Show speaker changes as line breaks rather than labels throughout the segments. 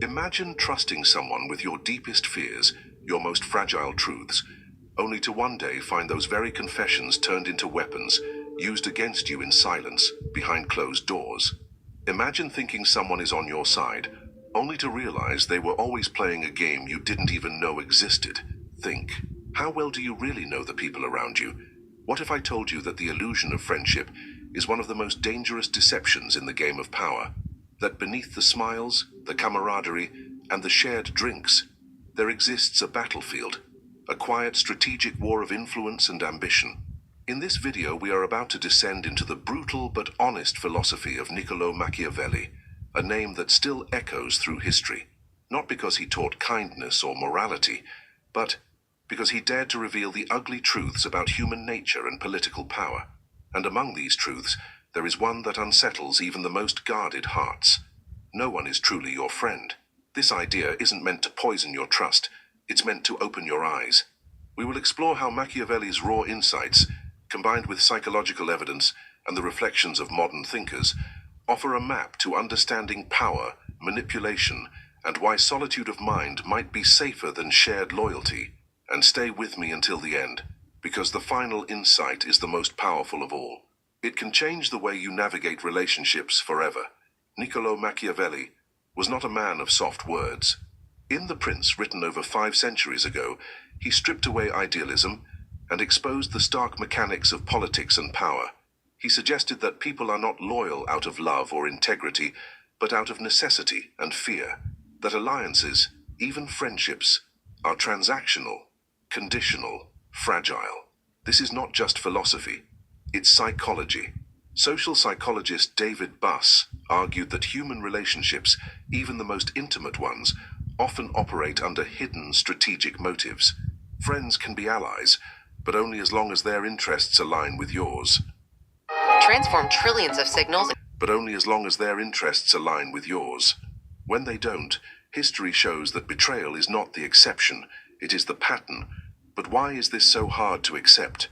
Imagine trusting someone with your deepest fears, your most fragile truths, only to one day find those very confessions turned into weapons, used against you in silence, behind closed doors. Imagine thinking someone is on your side, only to realize they were always playing a game you didn't even know existed. Think, how well do you really know the people around you? What if I told you that the illusion of friendship is one of the most dangerous deceptions in the game of power? That beneath the smiles, the camaraderie, and the shared drinks, there exists a battlefield, a quiet strategic war of influence and ambition. In this video we are about to descend into the brutal but honest philosophy of Niccolò Machiavelli, a name that still echoes through history, not because he taught kindness or morality, but because he dared to reveal the ugly truths about human nature and political power. And among these truths, there is one that unsettles even the most guarded hearts. No one is truly your friend. This idea isn't meant to poison your trust, it's meant to open your eyes. We will explore how Machiavelli's raw insights, combined with psychological evidence and the reflections of modern thinkers, offer a map to understanding power, manipulation, and why solitude of mind might be safer than shared loyalty. And stay with me until the end, because the final insight is the most powerful of all. It can change the way you navigate relationships forever. Niccolò Machiavelli was not a man of soft words. In The Prince, written over 5 centuries ago, he stripped away idealism and exposed the stark mechanics of politics and power. He suggested that people are not loyal out of love or integrity, but out of necessity and fear. That alliances, even friendships, are transactional, conditional, fragile. This is not just philosophy, it's psychology. Social psychologist David Buss argued that human relationships, even the most intimate ones, often operate under hidden strategic motives. Friends can be allies, but only as long as their interests align with yours.
Transform trillions of signals.
But only as long as their interests align with yours. When they don't, history shows that betrayal is not the exception, it is the pattern. But why is this so hard to accept?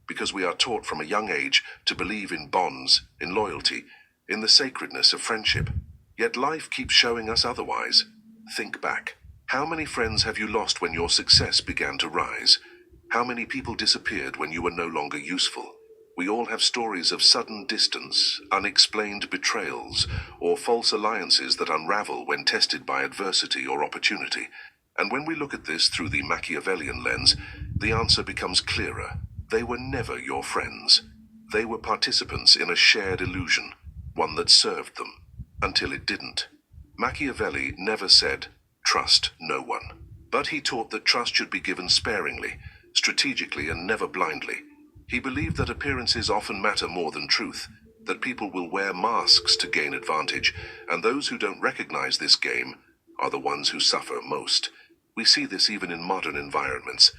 Because we are taught from a young age to believe in bonds, in loyalty, in the sacredness of friendship. Yet life keeps showing us otherwise. Think back. How many friends have you lost when your success began to rise? How many people disappeared when you were no longer useful? We all have stories of sudden distance, unexplained betrayals, or false alliances that unravel when tested by adversity or opportunity. And when we look at this through the Machiavellian lens, the answer becomes clearer. They were never your friends. They were participants in a shared illusion, one that served them, until it didn't. Machiavelli never said, "Trust no one." But he taught that trust should be given sparingly, strategically, and never blindly. He believed that appearances often matter more than truth, that people will wear masks to gain advantage, and those who don't recognize this game are the ones who suffer most. We see this even in modern environments.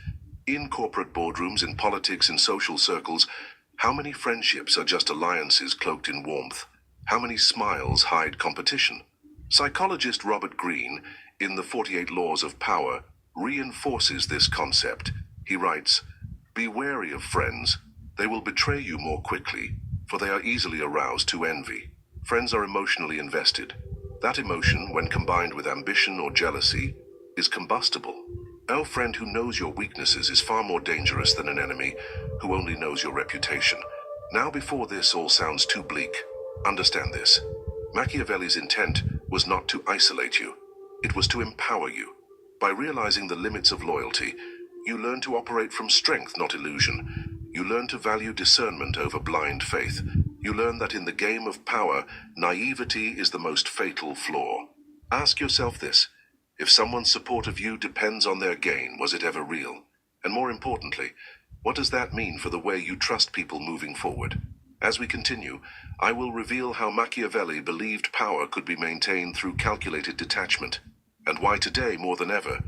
In corporate boardrooms, in politics, in social circles, how many friendships are just alliances cloaked in warmth? How many smiles hide competition? Psychologist Robert Greene, in The 48 Laws of Power, reinforces this concept. He writes, "Be wary of friends. They will betray you more quickly, for they are easily aroused to envy. Friends are emotionally invested. That emotion, when combined with ambition or jealousy, is combustible. A friend who knows your weaknesses is far more dangerous than an enemy who only knows your reputation." Now, before this all sounds too bleak, understand this. Machiavelli's intent was not to isolate you. It was to empower you. By realizing the limits of loyalty, you learn to operate from strength, not illusion. You learn to value discernment over blind faith. You learn that in the game of power, naivety is the most fatal flaw. Ask yourself this. If someone's support of you depends on their gain, was it ever real? And more importantly, what does that mean for the way you trust people moving forward? As we continue, I will reveal how Machiavelli believed power could be maintained through calculated detachment, and why today, more than ever,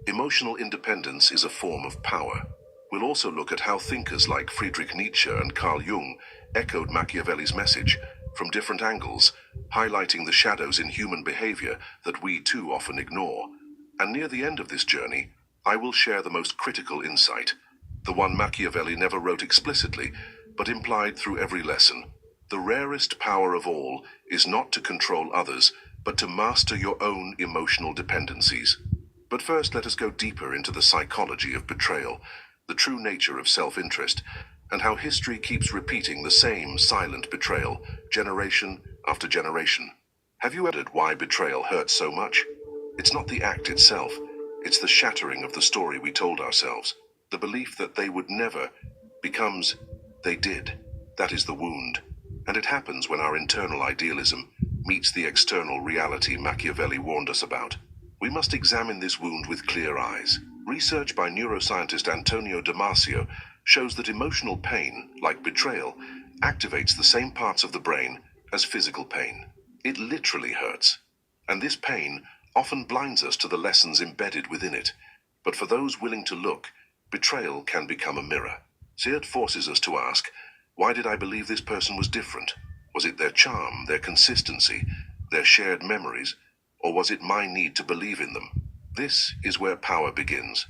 emotional independence is a form of power. We'll also look at how thinkers like Friedrich Nietzsche and Carl Jung echoed Machiavelli's message from different angles, highlighting the shadows in human behavior that we too often ignore. And near the end of this journey, I will share the most critical insight, the one Machiavelli never wrote explicitly, but implied through every lesson. The rarest power of all is not to control others, but to master your own emotional dependencies. But first, let us go deeper into the psychology of betrayal, the true nature of self-interest, and how history keeps repeating the same silent betrayal, generation after generation. Have you wondered why betrayal hurts so much? It's not the act itself, it's the shattering of the story we told ourselves. The belief that they would never becomes they did. That is the wound. And it happens when our internal idealism meets the external reality Machiavelli warned us about. We must examine this wound with clear eyes. Research by neuroscientist Antonio Damasio shows that emotional pain, like betrayal, activates the same parts of the brain as physical pain. It literally hurts. And this pain often blinds us to the lessons embedded within it. But for those willing to look, betrayal can become a mirror. See, it forces us to ask, why did I believe this person was different? Was it their charm, their consistency, their shared memories, or was it my need to believe in them? This is where power begins.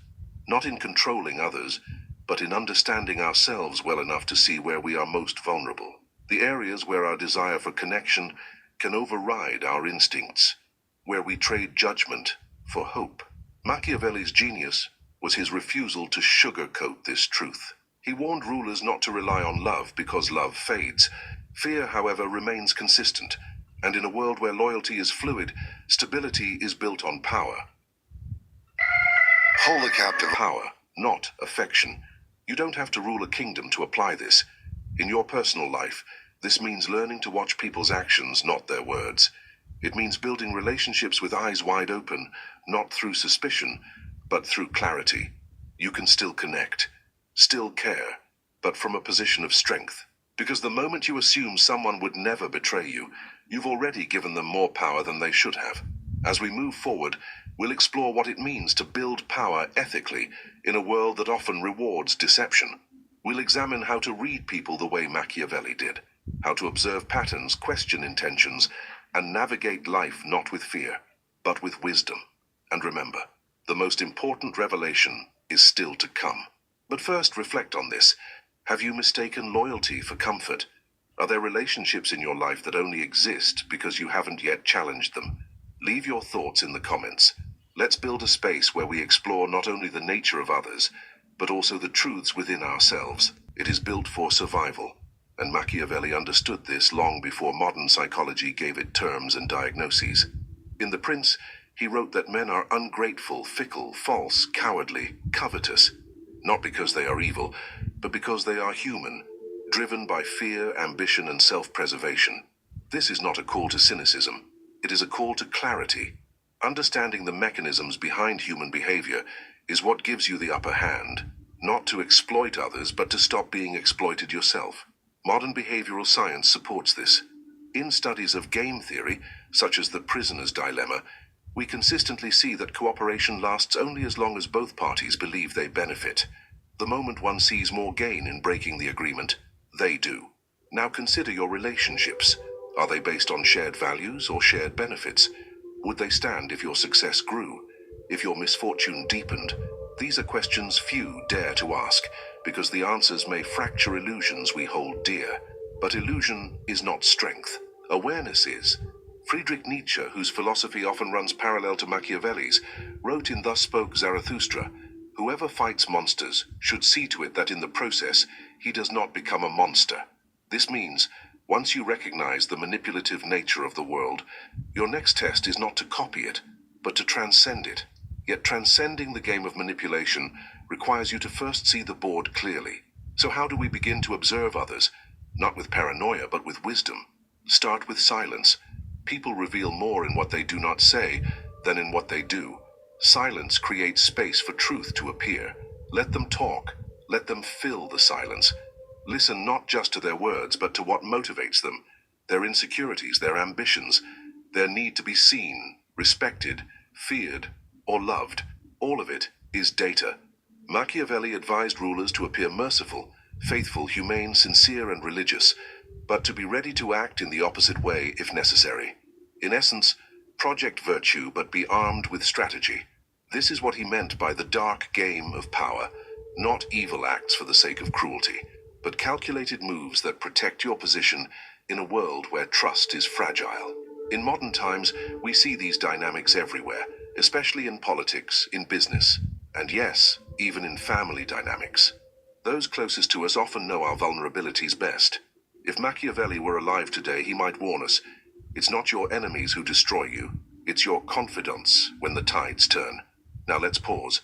Not in controlling others, but in understanding ourselves well enough to see where we are most vulnerable. The areas where our desire for connection can override our instincts, where we trade judgment for hope. Machiavelli's genius was his refusal to sugarcoat this truth. He warned rulers not to rely on love because love fades. Fear, however, remains consistent, and in a world where loyalty is fluid, stability is built on power. Hold the captive. Power, not affection. You don't have to rule a kingdom to apply this. In your personal life, this means learning to watch people's actions, not their words. It means building relationships with eyes wide open, not through suspicion, but through clarity. You can still connect, still care, but from a position of strength. Because the moment you assume someone would never betray you, you've already given them more power than they should have. As we move forward, we'll explore what it means to build power ethically in a world that often rewards deception. We'll examine how to read people the way Machiavelli did, how to observe patterns, question intentions, and navigate life not with fear, but with wisdom. And remember, the most important revelation is still to come. But first, reflect on this. Have you mistaken loyalty for comfort? Are there relationships in your life that only exist because you haven't yet challenged them? Leave your thoughts in the comments. Let's build a space where we explore not only the nature of others, but also the truths within ourselves. It is built for survival, and Machiavelli understood this long before modern psychology gave it terms and diagnoses. In The Prince, he wrote that men are ungrateful, fickle, false, cowardly, covetous, not because they are evil, but because they are human, driven by fear, ambition, and self-preservation. This is not a call to cynicism. It is a call to clarity. Understanding the mechanisms behind human behavior is what gives you the upper hand, not to exploit others, but to stop being exploited yourself. Modern behavioral science supports this. In studies of game theory, such as the prisoner's dilemma, we consistently see that cooperation lasts only as long as both parties believe they benefit. The moment one sees more gain in breaking the agreement, they do. Now consider your relationships. Are they based on shared values or shared benefits? Would they stand if your success grew, if your misfortune deepened? These are questions few dare to ask, because the answers may fracture illusions we hold dear. But illusion is not strength. Awareness is. Friedrich Nietzsche, whose philosophy often runs parallel to Machiavelli's, wrote in Thus Spoke Zarathustra, "Whoever fights monsters should see to it that in the process he does not become a monster." This means, once you recognize the manipulative nature of the world, your next test is not to copy it, but to transcend it. Yet transcending the game of manipulation requires you to first see the board clearly. So how do we begin to observe others? Not with paranoia, but with wisdom. Start with silence. People reveal more in what they do not say than in what they do. Silence creates space for truth to appear. Let them talk. Let them fill the silence. Listen not just to their words, but to what motivates them, their insecurities, their ambitions, their need to be seen, respected, feared, or loved. All of it is data. Machiavelli advised rulers to appear merciful, faithful, humane, sincere, and religious, but to be ready to act in the opposite way if necessary. In essence, project virtue, but be armed with strategy. This is what he meant by the dark game of power, not evil acts for the sake of cruelty, but calculated moves that protect your position in a world where trust is fragile. In modern times, we see these dynamics everywhere, especially in politics, in business, and yes, even in family dynamics. Those closest to us often know our vulnerabilities best. If Machiavelli were alive today, he might warn us, it's not your enemies who destroy you, it's your confidants when the tides turn. Now let's pause.